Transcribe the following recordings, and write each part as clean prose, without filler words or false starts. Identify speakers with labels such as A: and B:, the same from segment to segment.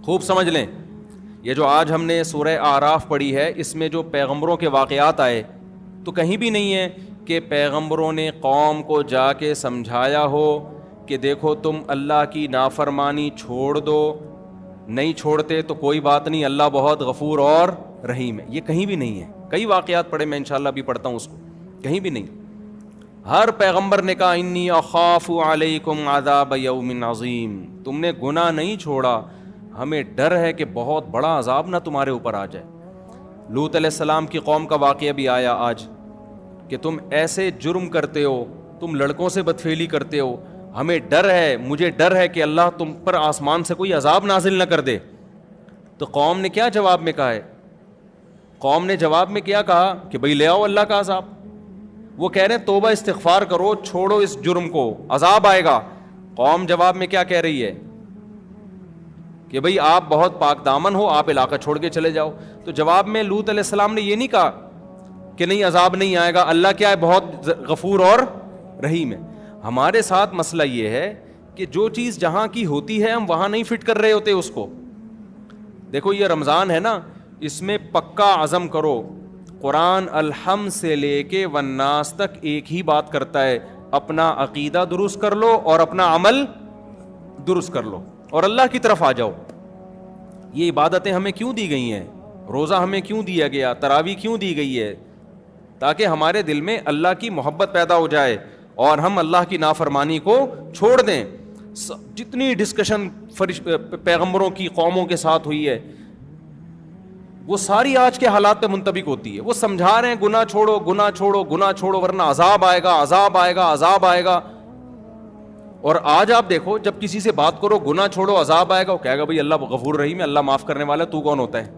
A: خوب سمجھ لیں، یہ جو آج ہم نے سورہ اعراف پڑھی ہے، اس میں جو پیغمبروں کے واقعات آئے تو کہیں بھی نہیں ہے کہ پیغمبروں نے قوم کو جا کے سمجھایا ہو کہ دیکھو تم اللہ کی نافرمانی چھوڑ دو، نہیں چھوڑتے تو کوئی بات نہیں، اللہ بہت غفور اور رحیم ہے. یہ کہیں بھی نہیں ہے. کئی واقعات پڑھے، میں انشاءاللہ بھی پڑھتا ہوں اس کو، کہیں بھی نہیں. ہر پیغمبر نے کہا انی اخاف علیکم عذاب یوم عظیم. تم نے گناہ نہیں چھوڑا، ہمیں ڈر ہے کہ بہت بڑا عذاب نہ تمہارے اوپر آ جائے. لوط علیہ السلام کی قوم کا واقعہ بھی آیا آج کہ تم ایسے جرم کرتے ہو، تم لڑکوں سے بدفعلی کرتے ہو، ہمیں ڈر ہے، مجھے ڈر ہے کہ اللہ تم پر آسمان سے کوئی عذاب نازل نہ کر دے. تو قوم نے کیا جواب میں کہا ہے؟ قوم نے جواب میں کیا کہا کہ بھئی لے آؤ اللہ کا عذاب. وہ کہہ رہے ہیں توبہ استغفار کرو، چھوڑو اس جرم کو، عذاب آئے گا. قوم جواب میں کیا کہہ رہی ہے کہ بھئی آپ بہت پاک دامن ہو، آپ علاقہ چھوڑ کے چلے جاؤ. تو جواب میں لوط علیہ السلام نے یہ نہیں کہا کہ نہیں عذاب نہیں آئے گا، اللہ کیا ہے، بہت غفور اور رحیم ہے. ہمارے ساتھ مسئلہ یہ ہے کہ جو چیز جہاں کی ہوتی ہے ہم وہاں نہیں فٹ کر رہے ہوتے اس کو. دیکھو یہ رمضان ہے نا، اس میں پکا عزم کرو. قرآن الحمد سے لے کے والناس تک ایک ہی بات کرتا ہے، اپنا عقیدہ درست کر لو اور اپنا عمل درست کر لو اور اللہ کی طرف آ جاؤ. یہ عبادتیں ہمیں کیوں دی گئی ہیں؟ روزہ ہمیں کیوں دیا گیا؟ تراویح کیوں دی گئی ہے؟ تاکہ ہمارے دل میں اللہ کی محبت پیدا ہو جائے اور ہم اللہ کی نافرمانی کو چھوڑ دیں. جتنی ڈسکشن پیغمبروں کی قوموں کے ساتھ ہوئی ہے وہ ساری آج کے حالات پہ منطبق ہوتی ہے. وہ سمجھا رہے ہیں گناہ چھوڑو، گناہ چھوڑو، گناہ چھوڑو ورنہ عذاب آئے گا، عذاب آئے گا، عذاب آئے گا. اور آج آپ دیکھو جب کسی سے بات کرو گناہ چھوڑو عذاب آئے گا، وہ کہے گا بھئی اللہ غفور رحیم ہے، اللہ معاف کرنے والا ہے، تو کون ہوتا ہے؟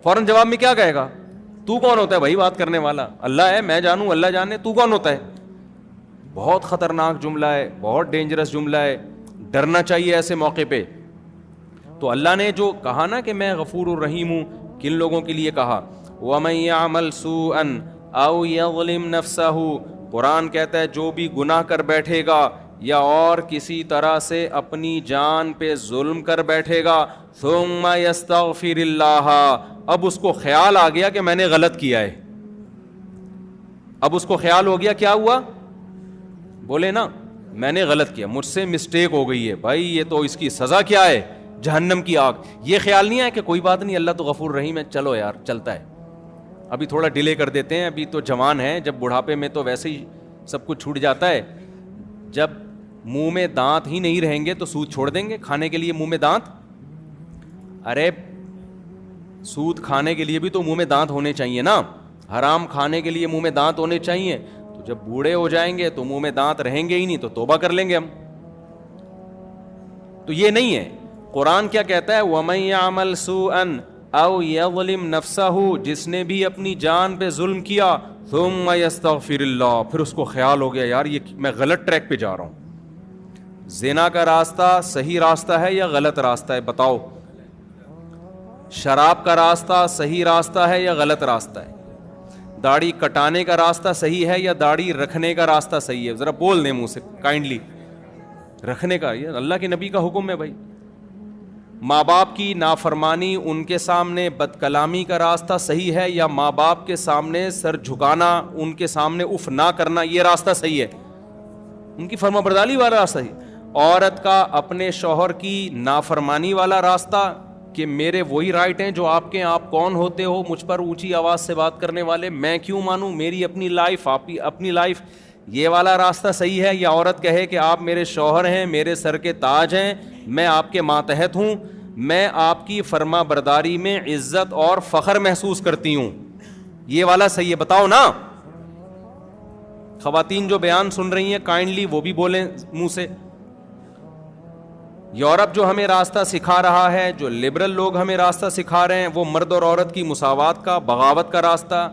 A: فوراً جواب میں کیا کہے گا؟ تو کون ہوتا ہے بھائی بات کرنے والا؟ اللہ ہے، میں جانوں، اللہ جانے، تو کون ہوتا ہے؟ بہت خطرناک جملہ ہے، بہت ڈینجرس جملہ ہے. ڈرنا چاہیے ایسے موقع پہ. تو اللہ نے جو کہا نا کہ میں غفور الرحیم ہوں، کن لوگوں کے لیے کہا؟ وَمَن يَعْمَلْ سُوءًا أَوْ يَظْلِمْ نَفْسَهُ. قرآن کہتا ہے جو بھی گناہ کر بیٹھے گا یا اور کسی طرح سے اپنی جان پہ ظلم کر بیٹھے گا، ثُمَّ يَسْتَغْفِرِ اللَّهَ. اب اس کو خیال آ گیا کہ میں نے غلط کیا ہے. اب اس کو خیال ہو گیا، کیا ہوا؟ بولے نا میں نے غلط کیا، مجھ سے مسٹیک ہو گئی ہے. بھائی یہ تو اس کی سزا کیا ہے؟ جہنم کی آگ. یہ خیال نہیں ہے کہ کوئی بات نہیں، اللہ تو غفور رحیم ہے، چلو یار چلتا ہے، ابھی تھوڑا ڈیلے کر دیتے ہیں، ابھی تو جوان ہے، جب بڑھاپے میں تو ویسے ہی سب کچھ چھوٹ جاتا ہے. جب منہ میں دانت ہی نہیں رہیں گے تو سود چھوڑ دیں گے کھانے کے لیے منہ میں دانت؟ ارے سود کھانے کے لیے بھی تو منہ میں دانت ہونے چاہیے نا، حرام کھانے کے لیے منہ میں دانت ہونے چاہیے. تو جب بوڑھے ہو جائیں گے تو منہ میں دانت رہیں گے ہی نہیں، تو توبہ کر لیں گے ہم. تو یہ نہیں ہے. قرآن کیا کہتا ہے؟ وَمَن يَعْمَلْ سُوءًا أَوْ يَظْلِمْ نَفْسَهُ. جس نے بھی اپنی جان پہ ظلم کیا، ثُمَّ يَسْتَغْفِرِ اللَّهُ. پھر اس کو خیال ہو گیا یار یہ میں غلط ٹریک پہ جا رہا ہوں. زنا کا راستہ صحیح راستہ ہے یا غلط راستہ ہے؟ بتاؤ. شراب کا راستہ صحیح راستہ ہے یا غلط راستہ ہے؟ داڑھی کٹانے کا راستہ صحیح ہے یا داڑھی رکھنے کا راستہ صحیح ہے؟ ذرا بول دیں منہ سے کائنڈلی. رکھنے کا، یہ اللہ کے نبی کا حکم ہے بھائی. ماں باپ کی نافرمانی، ان کے سامنے بد کلامی کا راستہ صحیح ہے یا ماں باپ کے سامنے سر جھکانا، ان کے سامنے اف نہ کرنا، یہ راستہ صحیح ہے؟ ان کی فرما برداری والا راستہ صحیح. عورت کا اپنے شوہر کی نافرمانی والا راستہ کہ میرے وہی رائٹ ہیں جو آپ کے، آپ کون ہوتے ہو مجھ پر اونچی آواز سے بات کرنے والے، میں کیوں مانوں، میری اپنی لائف، آپ کی اپنی لائف، یہ والا راستہ صحیح ہے؟ یا عورت کہے کہ آپ میرے شوہر ہیں، میرے سر کے تاج ہیں، میں آپ کے ماتحت ہوں، میں آپ کی فرما برداری میں عزت اور فخر محسوس کرتی ہوں، یہ والا صحیح ہے؟ بتاؤ نا. خواتین جو بیان سن رہی ہیں کائنڈلی وہ بھی بولیں منہ سے. یورپ جو ہمیں راستہ سکھا رہا ہے، جو لبرل لوگ ہمیں راستہ سکھا رہے ہیں، وہ مرد اور عورت کی مساوات کا، بغاوت کا راستہ.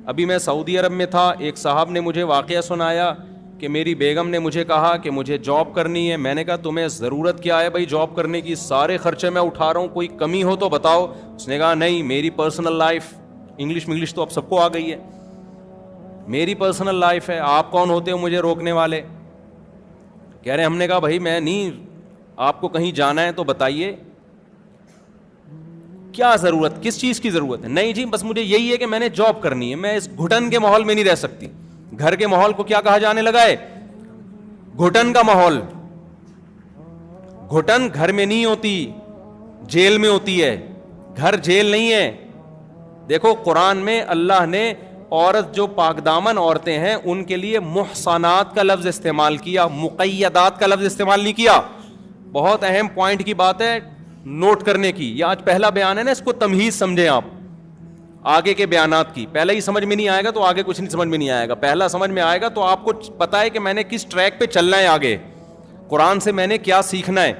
A: ابھی میں سعودی عرب میں تھا، ایک صاحب نے مجھے واقعہ سنایا کہ میری بیگم نے مجھے کہا کہ مجھے جاب کرنی ہے. میں نے کہا تمہیں ضرورت کیا ہے بھائی جاب کرنے کی، سارے خرچے میں اٹھا رہا ہوں، کوئی کمی ہو تو بتاؤ. اس نے کہا نہیں، میری پرسنل لائف، انگلش تو اب سب کو آ گئی ہے، میری پرسنل لائف ہے، آپ کون ہوتے ہو مجھے روکنے والے؟ کہہ رہے ہم نے کہا بھائی میں نہیں، آپ کو کہیں جانا ہے تو بتائیے، کیا ضرورت, کس چیز کی ضرورت ہے؟ نہیں جی بس مجھے یہی ہے کہ میں نے جاب کرنی ہے, میں اس گھٹن کے ماحول میں نہیں رہ سکتی. گھر کے ماحول کو کیا کہا جانے لگا ہے؟ گھٹن کا ماحول. گھٹن گھر میں نہیں ہوتی, جیل میں ہوتی ہے. گھر جیل نہیں ہے. دیکھو قرآن میں اللہ نے عورت جو پاک دامن عورتیں ہیں ان کے لیے محصنات کا لفظ استعمال کیا, مقیدات کا لفظ استعمال نہیں کیا. بہت اہم پوائنٹ کی بات ہے نوٹ کرنے کی. یہ آج پہلا بیان ہے نا, اس کو تمہیز سمجھیں آپ آگے کے بیانات کی. پہلا ہی سمجھ میں نہیں آئے گا تو آگے کچھ نہیں سمجھ میں نہیں آئے گا. پہلا سمجھ میں آئے گا تو آپ کو پتا ہے کہ میں نے کس ٹریک پہ چلنا ہے, آگے قرآن سے میں نے کیا سیکھنا ہے.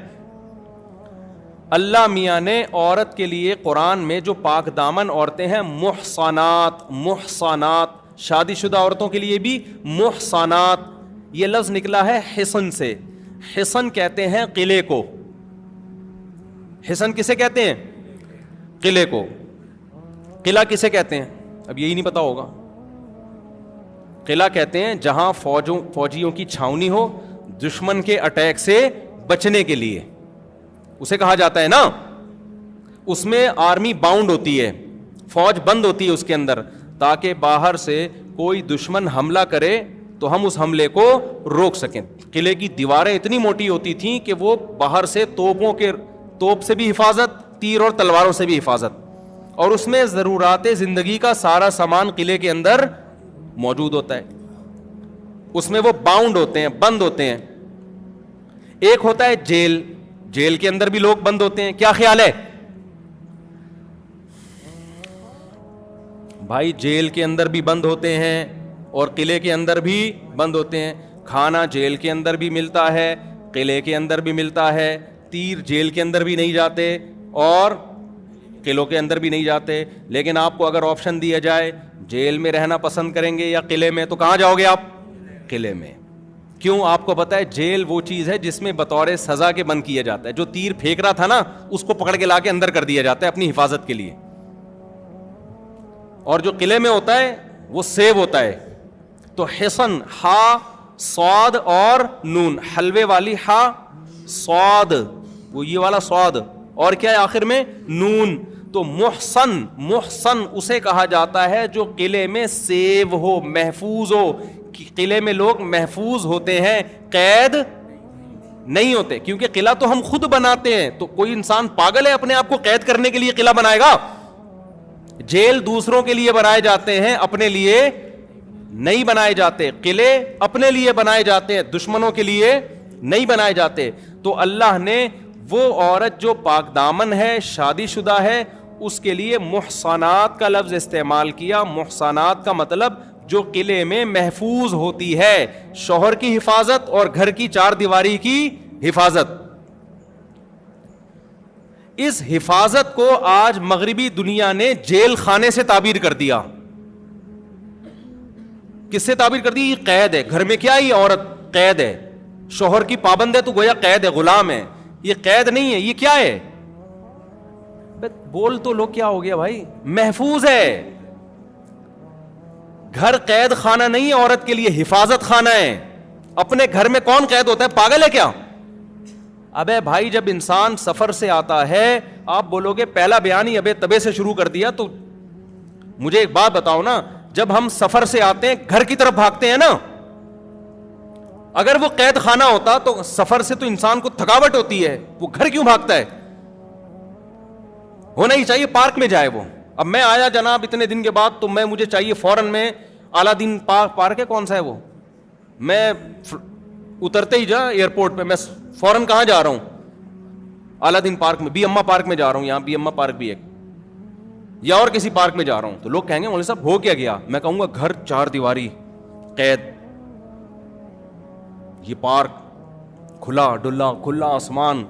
A: اللہ میاں نے عورت کے لیے قرآن میں جو پاک دامن عورتیں ہیں محصنات, محصنات, شادی شدہ عورتوں کے لیے بھی محصنات, یہ لفظ نکلا ہے حصن سے. حصن کہتے ہیں قلعے کو. حصن کسے کہتے ہیں؟ قلعے کو. قلعہ کسے کہتے ہیں؟ اب یہی نہیں پتا ہوگا. قلعہ کہتے ہیں جہاں فوجیوں کی چھاونی ہو دشمن کے اٹیک سے بچنے کے لیے, اسے کہا جاتا ہے نا. اس میں آرمی باؤنڈ ہوتی ہے, فوج بند ہوتی ہے اس کے اندر, تاکہ باہر سے کوئی دشمن حملہ کرے تو ہم اس حملے کو روک سکیں. قلعے کی دیواریں اتنی موٹی ہوتی تھیں کہ وہ باہر سے توپ سے بھی حفاظت, تیر اور تلواروں سے بھی حفاظت, اور اس میں ضرورات زندگی کا سارا سامان قلعے کے اندر موجود ہوتا ہے. اس میں وہ باؤنڈ ہوتے ہیں, بند ہوتے ہیں. ایک ہوتا ہے جیل, جیل کے اندر بھی لوگ بند ہوتے ہیں. کیا خیال ہے بھائی؟ جیل کے اندر بھی بند ہوتے ہیں اور قلعے کے اندر بھی بند ہوتے ہیں. کھانا جیل کے اندر بھی ملتا ہے, قلعے کے اندر بھی ملتا ہے. تیر جیل کے اندر بھی نہیں جاتے اور قلعوں کے اندر بھی نہیں جاتے. لیکن آپ کو اگر آپشن دیا جائے جیل میں رہنا پسند کریں گے یا قلعے میں, تو کہاں جاؤ گے آپ؟ قلعے میں. کیوں؟ آپ کو پتا ہے جیل وہ چیز ہے جس میں بطور سزا کے بند کیا جاتا ہے. جو تیر پھینک رہا تھا نا اس کو پکڑ کے لا کے اندر کر دیا جاتا ہے اپنی حفاظت کے لیے. اور جو قلعے میں ہوتا ہے وہ سیو ہوتا ہے. تو حصن, ہا صاد اور نون, حلوے والی ہا, صاد وہ یہ والا صاد, اور کیا ہے آخر میں؟ نون. تو محسن, محسن اسے کہا جاتا ہے جو قلعے میں سیو ہو, محفوظ ہو. قلعے میں لوگ محفوظ ہوتے ہیں, قید نہیں ہوتے. کیونکہ قلعہ تو ہم خود بناتے ہیں, تو کوئی انسان پاگل ہے اپنے آپ کو قید کرنے کے لیے قلعہ بنائے گا؟ جیل دوسروں کے لیے بنائے جاتے ہیں, اپنے لیے نہیں بنائے جاتے. قلعے اپنے لیے بنائے جاتے ہیں, دشمنوں کے لیے نہیں بنائے جاتے. تو اللہ نے وہ عورت جو پاک دامن ہے, شادی شدہ ہے, اس کے لیے محصنات کا لفظ استعمال کیا. محصنات کا مطلب جو قلعے میں محفوظ ہوتی ہے, شوہر کی حفاظت اور گھر کی چار دیواری کی حفاظت. اس حفاظت کو آج مغربی دنیا نے جیل خانے سے تعبیر کر دیا. کس سے تعبیر کر دی؟ یہ قید ہے. گھر میں کیا ہے؟ یہ عورت قید ہے, شوہر کی پابند ہے تو گویا قید ہے, غلام ہے. یہ قید نہیں ہے, یہ کیا ہے؟ بول تو لو کیا ہو گیا بھائی؟ محفوظ ہے. گھر قید خانہ نہیں ہے, عورت کے لیے حفاظت خانہ ہے. اپنے گھر میں کون قید ہوتا ہے؟ پاگل ہے کیا؟ ابے بھائی جب انسان سفر سے آتا ہے, آپ بولو گے پہلا بیان ہی ابے تبے سے شروع کر دیا. تو مجھے ایک بات بتاؤ نا, جب ہم سفر سے آتے ہیں گھر کی طرف بھاگتے ہیں نا, اگر وہ قید خانہ ہوتا تو سفر سے تو انسان کو تھکاوٹ ہوتی ہے, وہ گھر کیوں بھاگتا ہے؟ ہونا ہی چاہیے پارک میں جائے وہ. اب میں آیا جناب اتنے دن کے بعد, تو مجھے چاہیے فوراً میں اعلیٰ دین پارک ہے, کون سا ہے وہ, میں اترتے ہی جا ایئرپورٹ پہ میں فوراً کہاں جا رہا ہوں؟ اعلیٰ دین پارک میں, بی اما پارک میں جا رہا ہوں. یہاں بی اما پارک بھی ایک, یا اور کسی پارک میں جا رہا ہوں. تو لوگ کہیں گے مولوی صاحب ہو کیا گیا؟ میں کہوں گا گھر چار دیواری, قید. یہ پارک کھلا ڈلا, کھلا آسمان,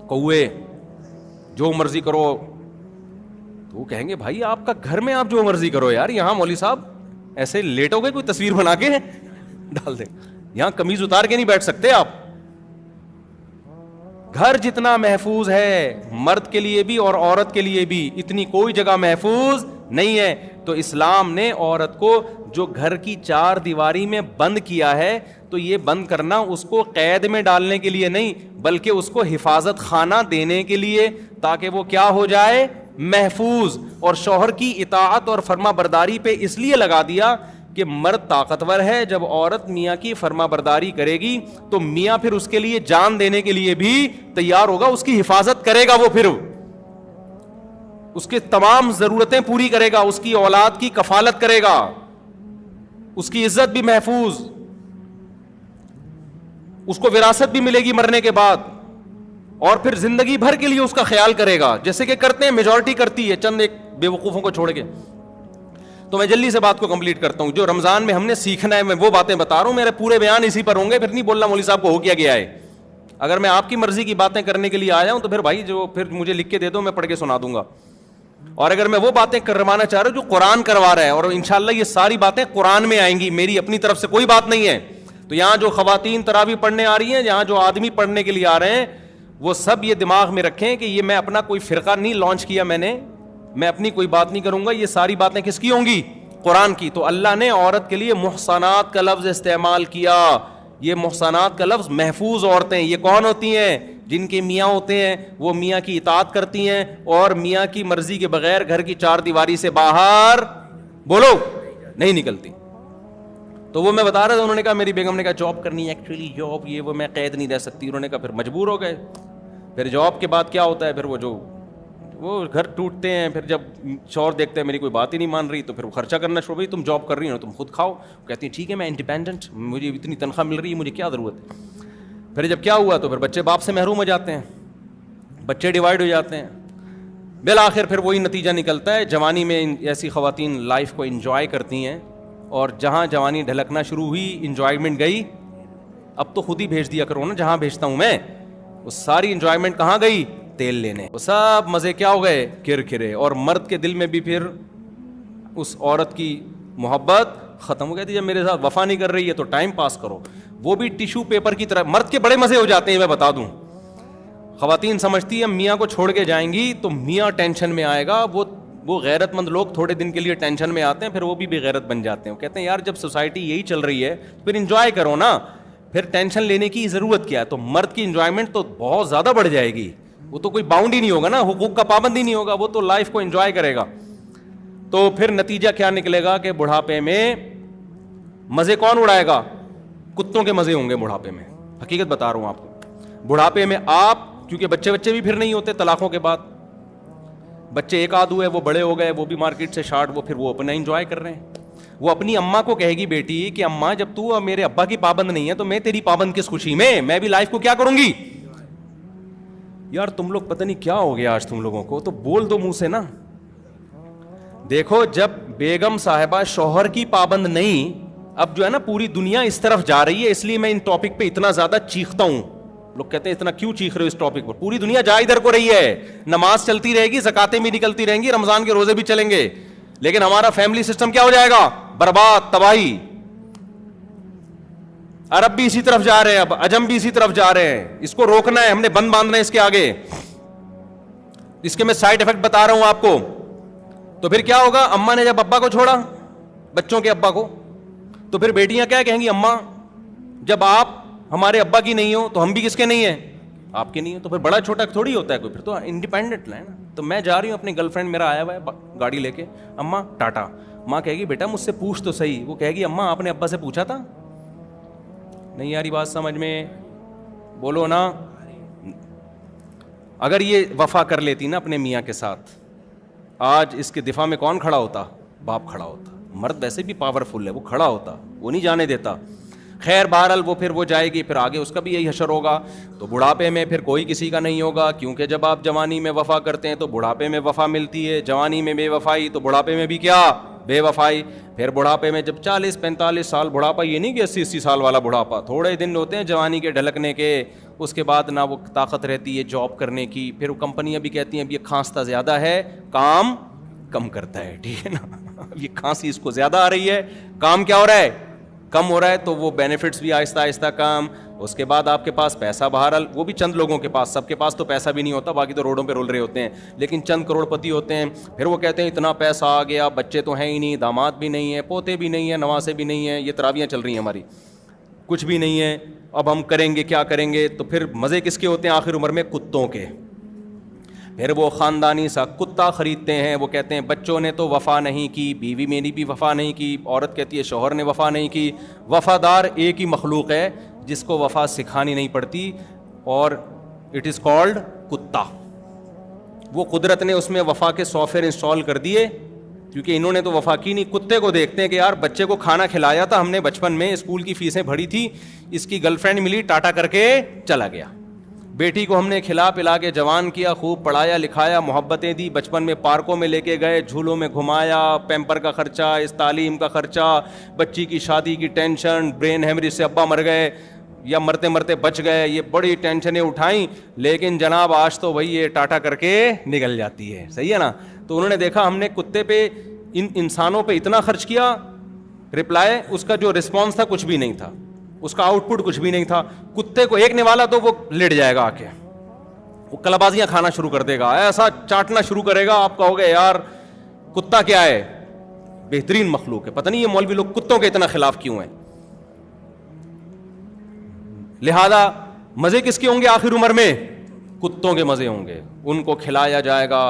A: کوے, جو مرضی کرو. تو وہ کہیں گے بھائی آپ کا گھر میں آپ جو مرضی کرو یار, یہاں مولوی صاحب ایسے لیٹو گے کوئی تصویر بنا کے ڈال دیں, یہاں قمیض اتار کے نہیں بیٹھ سکتے آپ. گھر جتنا محفوظ ہے مرد کے لیے بھی اور عورت کے لیے بھی, اتنی کوئی جگہ محفوظ نہیں ہے. تو اسلام نے عورت کو جو گھر کی چار دیواری میں بند کیا ہے, تو یہ بند کرنا اس کو قید میں ڈالنے کے لیے نہیں, بلکہ اس کو حفاظت خانہ دینے کے لیے, تاکہ وہ کیا ہو جائے؟ محفوظ. اور شوہر کی اطاعت اور فرما برداری پہ اس لیے لگا دیا کہ مرد طاقتور ہے. جب عورت میاں کی فرما برداری کرے گی تو میاں پھر اس کے لیے جان دینے کے لیے بھی تیار ہوگا, اس کی حفاظت کرے گا, وہ پھر اس کے تمام ضرورتیں پوری کرے گا, اس کی اولاد کی کفالت کرے گا, اس کی عزت بھی محفوظ, اس کو وراثت بھی ملے گی مرنے کے بعد, اور پھر زندگی بھر کے لیے اس کا خیال کرے گا, جیسے کہ کرتے ہیں, میجورٹی کرتی ہے, چند ایک بے وقوفوں کو چھوڑ کے. تو میں جلدی سے بات کو کمپلیٹ کرتا ہوں. جو رمضان میں ہم نے سیکھنا ہے میں وہ باتیں بتا رہا ہوں, میرے پورے بیان اسی پر ہوں گے, پھر نہیں بولنا مولوی صاحب کو ہو کیا گیا ہے. اگر میں آپ کی مرضی کی باتیں کرنے کے لیے آیا ہوں تو پھر بھائی جو پھر مجھے لکھ کے دے دو, میں پڑھ کے سنا دوں گا. اور اگر میں وہ باتیں کروانا چاہ رہا ہوں جو قرآن کروا رہا ہے, اور انشاءاللہ یہ ساری باتیں قرآن میں آئیں گی, میری اپنی طرف سے کوئی بات نہیں ہے. تو یہاں جو خواتین تراویح پڑھنے آ رہی ہیں, یہاں جو آدمی پڑھنے کے لیے آ رہے ہیں, وہ سب یہ دماغ میں رکھیں کہ یہ میں اپنا کوئی فرقہ نہیں لانچ کیا, میں اپنی کوئی بات نہیں کروں گا, یہ ساری باتیں کس کی ہوں گی؟ قرآن کی. تو اللہ نے عورت کے لیے محصنات کا لفظ استعمال کیا. یہ محصنات کا لفظ محفوظ عورتیں, یہ کون ہوتی ہیں؟ جن کے میاں ہوتے ہیں وہ میاں کی اطاعت کرتی ہیں اور میاں کی مرضی کے بغیر گھر کی چار دیواری سے باہر بولو نہیں نکلتی. تو وہ میں بتا رہا تھا, انہوں نے کہا میری بیگم نے کہا جاب کرنی ہے, ایکچولی جاب یہ وہ میں قید نہیں رہ سکتی. انہوں نے کہا پھر مجبور ہو گئے. پھر جاب کے بعد کیا ہوتا ہے, پھر وہ گھر ٹوٹتے ہیں. پھر جب شوہر دیکھتے ہیں میری کوئی بات ہی نہیں مان رہی تو پھر وہ خرچہ کرنا شروع, بھائی تم جاب کر رہی ہو تم خود کھاؤ. کہتی ہیں ٹھیک ہے میں انڈیپینڈنٹ, مجھے اتنی تنخواہ مل رہی ہے, مجھے کیا ضرورت ہے. پھر جب کیا ہوا تو پھر بچے باپ سے محروم ہو جاتے ہیں, بچے ڈیوائڈ ہو جاتے ہیں. بالآخر پھر وہی نتیجہ نکلتا ہے. جوانی میں ایسی خواتین لائف کو انجوائے کرتی ہیں, اور جہاں جوانی ڈھلکنا شروع ہوئی انجوائمنٹ گئی. اب تو خود ہی بھیج دیا کرو نا جہاں بھیجتا ہوں میں, وہ ساری انجوائمنٹ کہاں گئی؟ تیل لینے. وہ سب مزے کیا ہو گئے؟ کرکرے. اور مرد کے دل میں بھی پھر اس عورت کی محبت ختم ہو گئی تھی. جب میرے ساتھ وفا نہیں کر رہی ہے تو ٹائم پاس کرو, وہ بھی ٹیشو پیپر کی طرح. مرد کے بڑے مزے ہو جاتے ہیں, میں بتا دوں. خواتین سمجھتی ہیں میاں کو چھوڑ کے جائیں گی تو میاں ٹینشن میں آئے گا. وہ غیرت مند لوگ تھوڑے دن کے لیے ٹینشن میں آتے ہیں, پھر وہ بھی بے غیرت بن جاتے ہیں. وہ کہتے ہیں یار جب سوسائٹی یہی چل رہی ہے پھر انجوائے کرو نا, پھر ٹینشن لینے کی ضرورت کیا ہے. تو مرد کی انجوائمنٹ تو بہت زیادہ بڑھ جائے گی, وہ تو کوئی باؤنڈ ہی نہیں ہوگا نا, حقوق کا پابند ہی نہیں ہوگا, وہ تو لائف کو انجوائے کرے گا. تو پھر نتیجہ کیا نکلے گا کہ بڑھاپے میں مزے کون اڑائے گا؟ کتوں کے مزے ہوں گے بڑھاپے میں. حقیقت بتا رہا ہوں آپ کو. بڑھاپے میں آپ, کیونکہ بچے بھی پھر نہیں ہوتے طلاقوں کے بعد, بچے ایک آدھ ہوئے, وہ بڑے ہو گئے, وہ بھی مارکیٹ سے شارٹ, وہ پھر وہ اپنا انجوائے کر رہے ہیں. وہ اپنی اماں کو کہے گی بیٹی کہ اماں جب تو میرے ابا کی پابند نہیں ہے تو میں تیری پابند کس خوشی میں بھی لائف کو کیا کروں گی. یار تم لوگ پتہ نہیں کیا ہو گیا آج تم لوگوں کو, تو بول دو منہ سے نا. دیکھو جب بیگم صاحبہ شوہر کی پابند نہیں, اب جو ہے نا پوری دنیا اس طرف جا رہی ہے, اس لیے میں ان ٹاپک پہ اتنا زیادہ چیختا ہوں. لوگ کہتے ہیں اتنا کیوں چیخ رہے ہو اس ٹاپک پر؟ پوری دنیا جا ادھر کو رہی ہے. نماز چلتی رہے گی, زکاتیں بھی نکلتی رہیں گی, رمضان کے روزے بھی چلیں گے, لیکن ہمارا فیملی سسٹم کیا ہو جائے گا؟ برباد, تباہی. عرب بھی اسی طرف جا رہے ہیں, اب عجم بھی اسی طرف جا رہے ہیں. اس کو روکنا ہے, ہم نے بند باندھنا ہے اس کے آگے. اس کے میں سائڈ افیکٹ بتا رہا ہوں آپ کو. تو پھر کیا ہوگا؟ اماں نے جب ابا کو چھوڑا, بچوں کے ابا کو, تو پھر بیٹیاں کیا کہیں گی؟ اماں جب آپ ہمارے ابا کی نہیں ہو تو ہم بھی کس کے نہیں ہیں؟ آپ کے نہیں ہو. تو پھر بڑا چھوٹا تھوڑی ہوتا ہے کوئی, پھر تو انڈیپینڈنٹ ہے نا. تو میں جا رہی ہوں, اپنی گرل فرینڈ میرا آیا ہوا ہے گاڑی لے کے, اماں ٹاٹا. ماں کہے گی بیٹا مجھ سے پوچھ تو صحیح. وہ کہے گی اماں آپ نے ابا سے پوچھا تھا؟ نہیں یاری بات سمجھ میں, بولو نا. اگر یہ وفا کر لیتی نا اپنے میاں کے ساتھ, آج اس کے دفاع میں کون کھڑا ہوتا؟ باپ کھڑا ہوتا. مرد ویسے بھی پاورفل ہے, وہ کھڑا ہوتا, وہ نہیں جانے دیتا. خیر بہرحال وہ جائے گی, پھر آگے اس کا بھی یہی حشر ہوگا. تو بڑھاپے میں پھر کوئی کسی کا نہیں ہوگا, کیونکہ جب آپ جوانی میں وفا کرتے ہیں تو بڑھاپے میں وفا ملتی ہے. جوانی میں بے وفائی تو بڑھاپے میں بھی کیا؟ بے وفائی. پھر بڑھاپے میں جب 40-45 سال, بڑھاپا یہ نہیں کہ 80 سال والا بڑھاپا, تھوڑے دن ہوتے ہیں جوانی کے ڈھلکنے کے. اس کے بعد نہ وہ طاقت رہتی ہے جاب کرنے کی. پھر وہ کمپنیاں بھی کہتی ہیں اب یہ کھانستا زیادہ ہے, کام کم کرتا ہے. ٹھیک ہے نا, یہ کھانسی اس کو زیادہ آ رہی ہے, کام کیا ہو رہا ہے؟ کم ہو رہا ہے. تو وہ بینیفٹس بھی آہستہ آہستہ کم. اس کے بعد آپ کے پاس پیسہ بہرحال, وہ بھی چند لوگوں کے پاس, سب کے پاس تو پیسہ بھی نہیں ہوتا, باقی تو روڈوں پہ رول رہے ہوتے ہیں, لیکن چند کروڑ پتی ہوتے ہیں. پھر وہ کہتے ہیں اتنا پیسہ آ گیا, بچے تو ہیں ہی نہیں, داماد بھی نہیں ہیں, پوتے بھی نہیں ہیں, نواسے بھی نہیں ہیں, یہ تراویاں چل رہی ہیں ہماری, کچھ بھی نہیں ہے, اب ہم کریں گے کیا کریں گے. تو پھر مزے کس کے ہوتے ہیں آخر عمر میں؟ کتوں کے. پھر وہ خاندانی سا کتا خریدتے ہیں, وہ کہتے ہیں بچوں نے تو وفا نہیں کی, بیوی میری بھی وفا نہیں کی, عورت کہتی ہے شوہر نے وفا نہیں کی. وفادار ایک ہی مخلوق ہے جس کو وفا سکھانی نہیں پڑتی, اور اٹ از کالڈ کتا. وہ قدرت نے اس میں وفا کے سافٹ ویئر انسٹال کر دیے, کیونکہ انہوں نے تو وفا کی نہیں. کتے کو دیکھتے ہیں کہ یار بچے کو کھانا کھلایا تھا ہم نے بچپن میں, اسکول کی فیسیں بھری تھی, اس کی گرل فرینڈ ملی ٹاٹا کر کے چلا گیا. بیٹی کو ہم نے کھلا پلا کے جوان کیا, خوب پڑھایا لکھایا, محبتیں دی, بچپن میں پارکوں میں لے کے گئے, جھولوں میں گھمایا, پیمپر کا خرچہ, اس تعلیم کا خرچہ, بچی کی شادی کی ٹینشن, برین ہیمریج سے ابا مر گئے یا مرتے مرتے بچ گئے, یہ بڑی ٹینشنیں اٹھائیں. لیکن جناب آج تو وہی یہ ٹاٹا کر کے نکل جاتی ہے, صحیح ہے نا. تو انہوں نے دیکھا ہم نے کتے پہ ان انسانوں پہ اتنا خرچ کیا, رپلائی اس کا جو رسپانس تھا کچھ بھی نہیں تھا, اس کا آؤٹ پٹ کچھ بھی نہیں تھا. کتے کو ایک نوالا تو وہ لیٹ جائے گا آ کے, وہ کلابازیاں کھانا شروع کر دے گا, ایسا چاٹنا شروع کرے گا, آپ کہو گے یار کتا کیا ہے, بہترین مخلوق ہے. پتہ نہیں یہ مولوی لوگ کتوں کے اتنا خلاف کیوں ہیں. لہذا مزے کس کے ہوں گے آخر عمر میں؟ کتوں کے مزے ہوں گے. ان کو کھلایا جائے گا.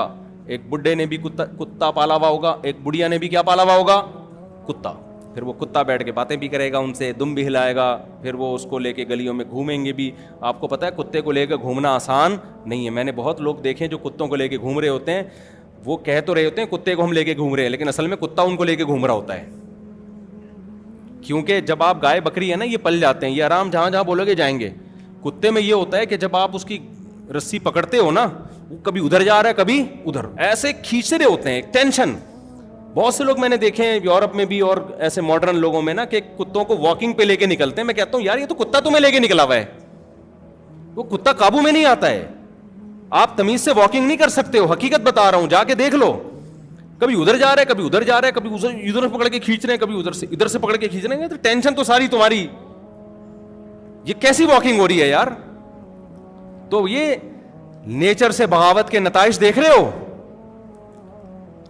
A: ایک بڈھے نے بھی کتا پالا ہوا ہوگا, ایک بڑھیا نے بھی کیا پالا ہوا ہوگا, کتا. پھر وہ کتا بیٹھ کے باتیں بھی کرے گا ان سے, دم بھی ہلائے گا, پھر وہ اس کو لے کے گلیوں میں گھومیں گے بھی. آپ کو پتہ ہے کتے کو لے کے گھومنا آسان نہیں ہے. میں نے بہت لوگ دیکھے جو کتوں کو لے کے گھوم رہے ہوتے ہیں, وہ کہہ تو رہے ہوتے ہیں کتے کو ہم لے کے گھوم رہے ہیں, لیکن اصل میں کتا ان کو لے کے گھوم رہا ہوتا ہے. کیونکہ جب آپ گائے بکری ہے نا, یہ پل جاتے ہیں, یہ آرام جہاں جہاں بولو گے جائیں گے. کتے میں یہ ہوتا ہے کہ جب آپ اس کی رسی پکڑتے ہو نا, وہ کبھی ادھر جا رہا ہے کبھی ادھر, ایسے کھینچ رہے ہوتے ہیں, ٹینشن. بہت سے لوگ میں نے دیکھے ہیں یورپ میں بھی اور ایسے ماڈرن لوگوں میں نا, کہ کتوں کو واکنگ پہ لے کے نکلتے ہیں. میں کہتا ہوں یار یہ تو کتا تمہیں لے کے نکلا ہوا ہے, وہ کتا قابو میں نہیں آتا ہے. آپ تمیز سے واکنگ نہیں کر سکتے ہو, حقیقت بتا رہا ہوں, جا کے دیکھ لو. کبھی ادھر جا رہا ہے کبھی ادھر جا رہا ہے, کبھی ادھر پکڑ کے کھینچ رہے ہیں, کبھی ادھر سے پکڑ کے کھینچ رہے ہیں. تو ٹینشن تو ساری تمہاری, یہ کیسی واکنگ ہو رہی ہے یار. تو یہ نیچر سے بغاوت کے نتائج دیکھ رہے ہو,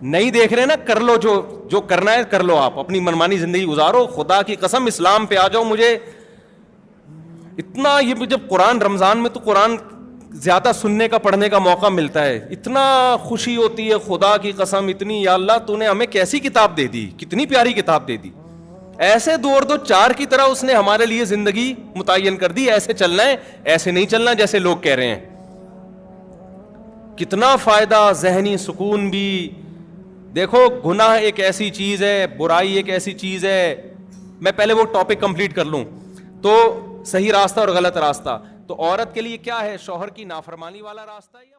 A: نہیں دیکھ رہے نا, کر لو جو کرنا ہے کر لو, آپ اپنی منمانی زندگی گزارو. خدا کی قسم اسلام پہ آ جاؤ. مجھے اتنا, یہ جب قرآن رمضان میں تو قرآن زیادہ سننے کا پڑھنے کا موقع ملتا ہے, اتنا خوشی ہوتی ہے خدا کی قسم اتنی, یا اللہ تو نے ہمیں کیسی کتاب دے دی, کتنی پیاری کتاب دے دی. ایسے 2 اور 2 4 کی طرح اس نے ہمارے لیے زندگی متعین کر دی. ایسے چلنا ہے, ایسے نہیں چلنا جیسے لوگ کہہ رہے ہیں. کتنا فائدہ, ذہنی سکون بھی. دیکھو گناہ ایک ایسی چیز ہے, برائی ایک ایسی چیز ہے. میں پہلے وہ ٹاپک کمپلیٹ کر لوں. تو صحیح راستہ اور غلط راستہ, تو عورت کے لیے کیا ہے, شوہر کی نافرمانی والا راستہ یا